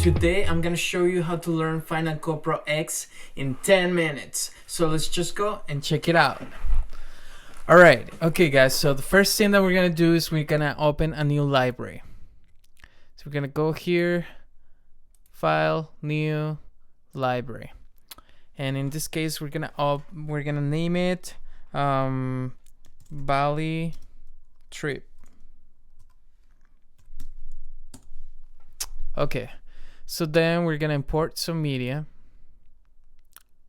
Today I'm gonna show you how to learn Final Cut Pro X in 10 minutes. So let's just go and check it out. Alright, okay guys, so the first thing that we're gonna do is we're gonna open a new library. So we're gonna go here, File, New, Library. And in this case we're gonna name it Bali Trip. Okay. So then we're gonna import some media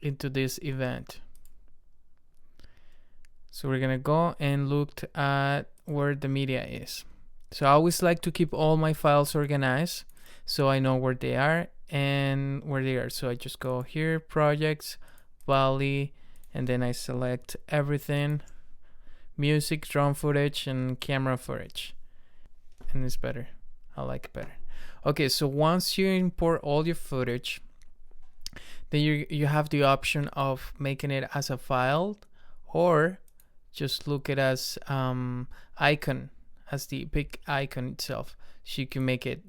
into this event. So we're gonna go and look at where the media is. So I always like to keep all my files organized so I know where they are and where they are. So I just go here, projects, Bali, and then I select everything, music, drone footage, and camera footage. And it's better. I like it better. Okay, so once you import all your footage, then you have the option of making it as a file or just look it as icon, as the big icon itself. So you can make it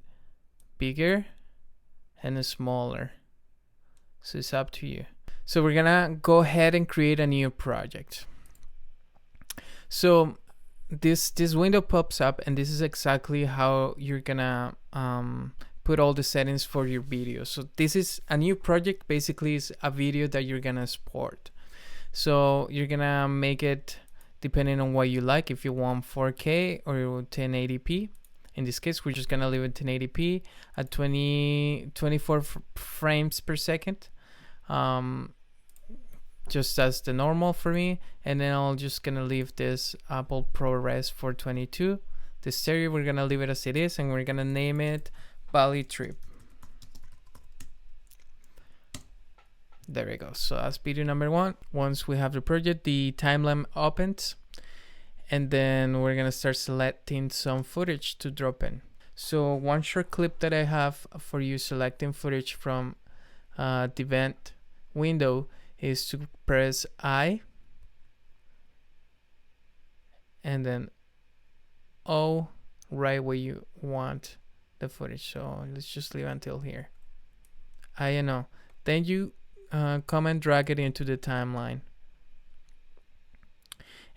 bigger and smaller. So it's up to you. So we're gonna go ahead and create a new project. So this window pops up, and this is exactly how you're gonna put all the settings for your video. So this is a new project. Basically is a video that you're gonna export. So you're gonna make it depending on what you like, if you want 4K or 1080p. In this case we're just gonna leave it 1080p at 24 frames per second, just as the normal for me. And then I'm just gonna leave this Apple ProRes 422. The stereo, we're gonna leave it as it is, and we're gonna name it Bali Trip. There we go. So that's video number 1. Once we have the project, the timeline opens, and then we're gonna start selecting some footage to drop in. So one short clip that I have for you selecting footage from the event window is to press I and then O right where you want the footage. So let's just leave until here. I and O. Then you come and drag it into the timeline.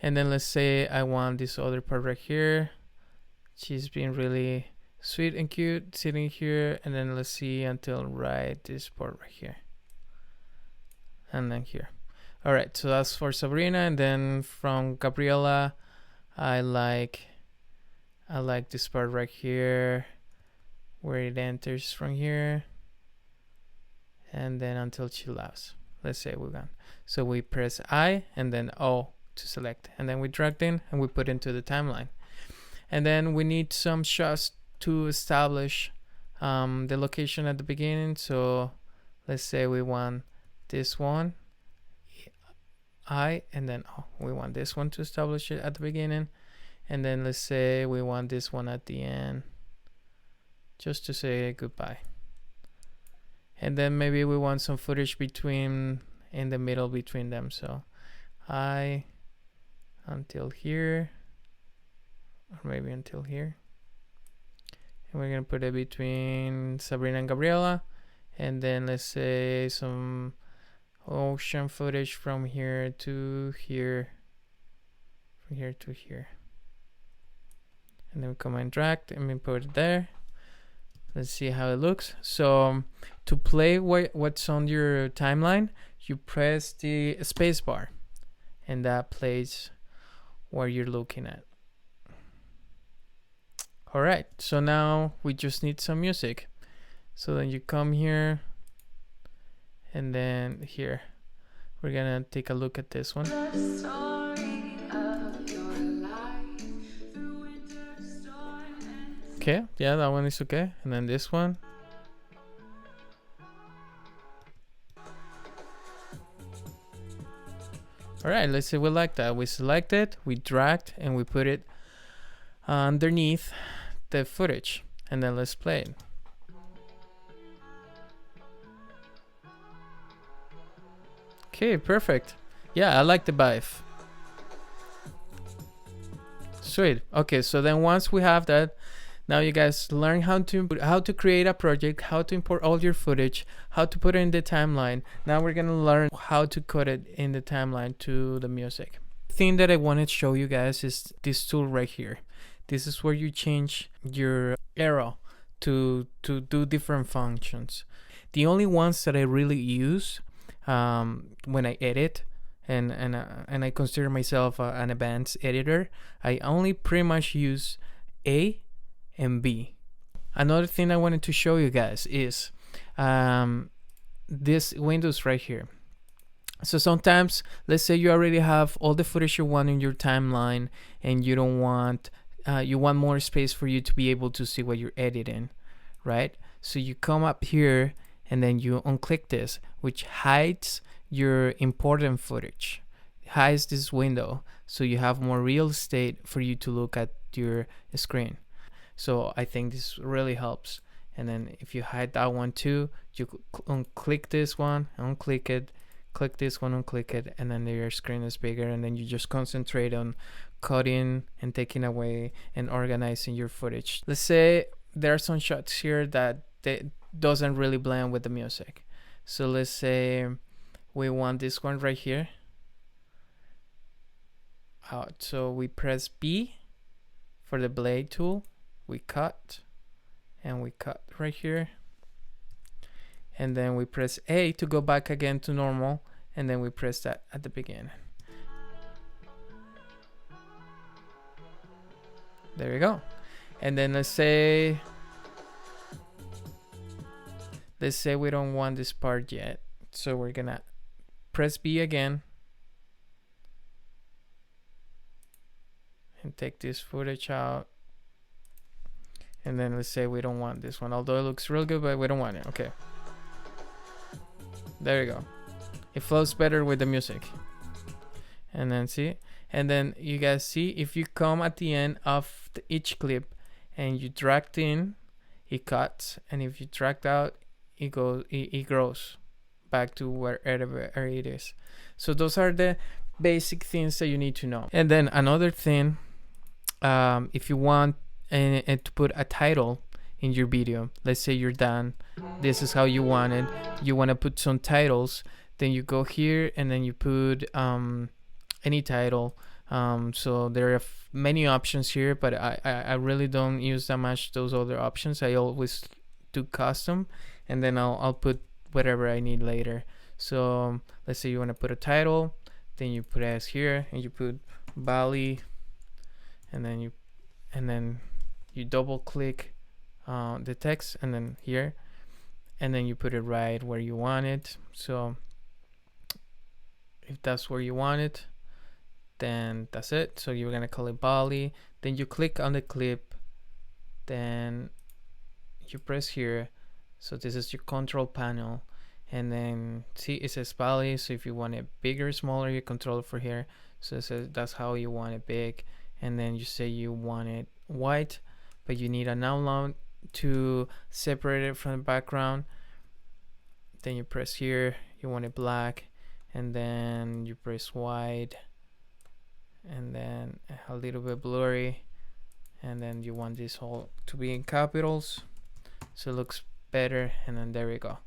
And then let's say I want this other part right here. She's being really sweet and cute sitting here, and then let's see until right this part right here. And then here. All right, so that's for Sabrina. And then from Gabriela, I like this part right here where it enters from here, and then until she laughs. Let's say we're done. So we press I and then O to select, and then we drag in and we put into the timeline. And then we need some shots to establish the location at the beginning. So let's say we want this one, I, and then we want this one to establish it at the beginning, and then let's say we want this one at the end, just to say goodbye. And then maybe we want some footage in the middle between them. So I until here, or maybe until here, and we're gonna put it between Sabrina and Gabriela, and then let's say some ocean footage from here to here, from here to here, and then we come and drag and we put it there. Let's see how it looks. So to play what's on your timeline, you press the space bar, and that plays what you're looking at. All right, so now we just need some music. So then you come here, and then here we're gonna take a look at this one. Okay, yeah, that one is okay. And then this one. All right, let's say we like that. We select it, we dragged, and we put it underneath the footage, and then let's play it. Okay, perfect. Yeah, I like the vibe. Sweet. Okay, so then once we have that, now you guys learn how to create a project, how to import all your footage, how to put it in the timeline. Now we're gonna learn how to cut it in the timeline to the music. The thing that I wanted to show you guys is this tool right here. This is where you change your arrow to do different functions. The only ones that I really use when I edit, and I consider myself an advanced editor, I only pretty much use A and B. Another thing I wanted to show you guys is this windows right here. So sometimes, let's say you already have all the footage you want in your timeline, and you don't want you want more space for you to be able to see what you're editing, right? So you come up here and then you unclick this, which hides your important footage, hides this window, so you have more real estate for you to look at your screen. So I think this really helps. And then if you hide that one too, you unclick this one, unclick it, click this one, unclick it, and then your screen is bigger, and then you just concentrate on cutting and taking away and organizing your footage. Let's say there are some shots here that doesn't really blend with the music. So let's say we want this one right here out. So we press B for the blade tool, we cut, and we cut right here, and then we press A to go back again to normal, and then we press that at the beginning. There you go. And then let's say we don't want this part yet, so we're gonna press B again and take this footage out. And then let's say we don't want this one, although it looks real good, but we don't want it. Okay, there you go. It flows better with the music. And then see, and then you guys see, if you come at the end of each clip and you drag in, it cuts, and if you drag out, it grows back to wherever it is. So those are the basic things that you need to know. And then another thing, if you want and to put a title in your video, let's say you're done, this is how you want it, you want to put some titles, then you go here and then you put any title. So there are many options here, but I really don't use that much those other options. I always do custom, and then I'll put whatever I need later. So let's say you want to put a title, then you put as here, and you put Bali, and then you double click the text, and then here, and then you put it right where you want it. So if that's where you want it, then that's it. So you're gonna call it Bali, then you click on the clip, then you press here. So this is your control panel, and then see it says Bali. So if you want it bigger or smaller, you control it for here. So it says that's how you want it big, and then you say you want it white, but you need an outline to separate it from the background. Then you press here, you want it black, and then you press white, and then a little bit blurry, and then you want this whole to be in capitals so it looks better, and then there we go.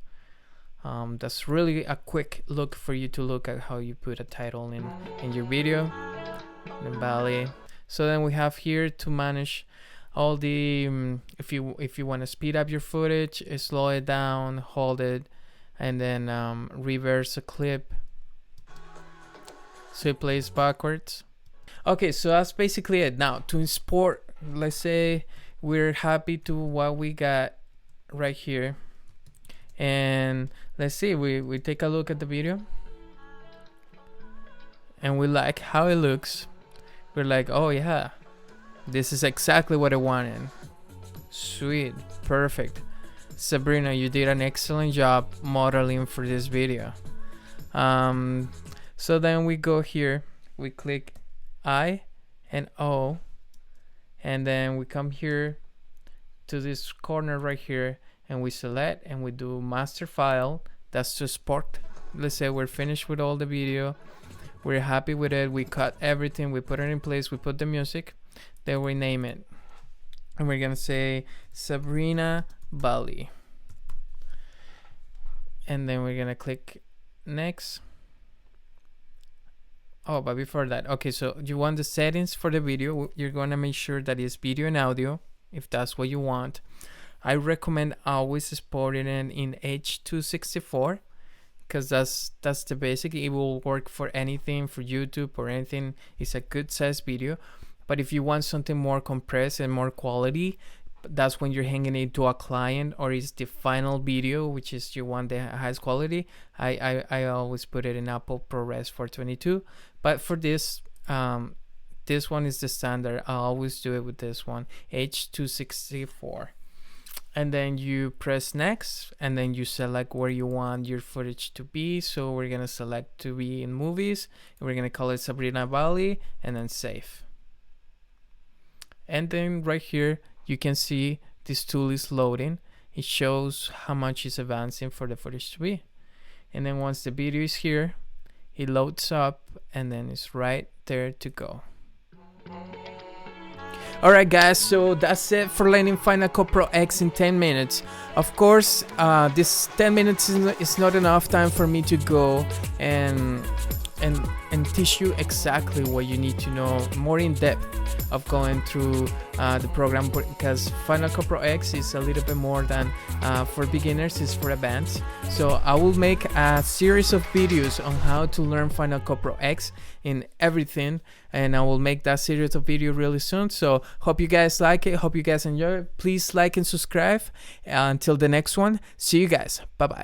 That's really a quick look for you to look at how you put a title in your video. Then Bali. So then we have here to manage all the if you want to speed up your footage, slow it down, hold it, and then reverse a clip so it plays backwards. Okay, so that's basically it. Now to export, let's say we're happy to what we got right here, and let's see, we take a look at the video and we like how it looks. We're like, oh yeah, this is exactly what I wanted. Sweet, perfect. Sabrina, you did an excellent job modeling for this video. So then we go here, we click I and O, and then we come here to this corner right here, and we select and we do master file. That's to export. Let's say we're finished with all the video, we're happy with it, we cut everything, we put it in place, we put the music, then we name it, and we're gonna say Sabrina Bali, and then we're gonna click next. Oh, but before that, okay, so you want the settings for the video. You're gonna make sure that it's video and audio, if that's what you want. I recommend always exporting it in H.264, because that's the basic. It will work for anything, for YouTube or anything. It's a good size video. But if you want something more compressed and more quality, that's when you're hanging it to a client, or it's the final video, which is you want the highest quality. I always put it in Apple ProRes 422, but for this this one is the standard. I always do it with this one, H.264. And then you press next, and then you select where you want your footage to be. So we're gonna select to be in movies, and we're gonna call it Sabrina Bali, and then save. And then right here you can see this tool is loading. It shows how much is advancing for the footage to be. And then once the video is here, it loads up, and then it's right there to go. Alright guys, so that's it for learning Final Cut Pro X in 10 minutes. Of course, this 10 minutes is not enough time for me to go and teach you exactly what you need to know more in depth of going through the program, because Final Cut Pro X is a little bit more than for beginners, it's for advanced. So I will make a series of videos on how to learn Final Cut Pro X in everything, and I will make that series of video really soon. So hope you guys like it, hope you guys enjoy it. Please like and subscribe. Until the next one, see you guys, bye bye.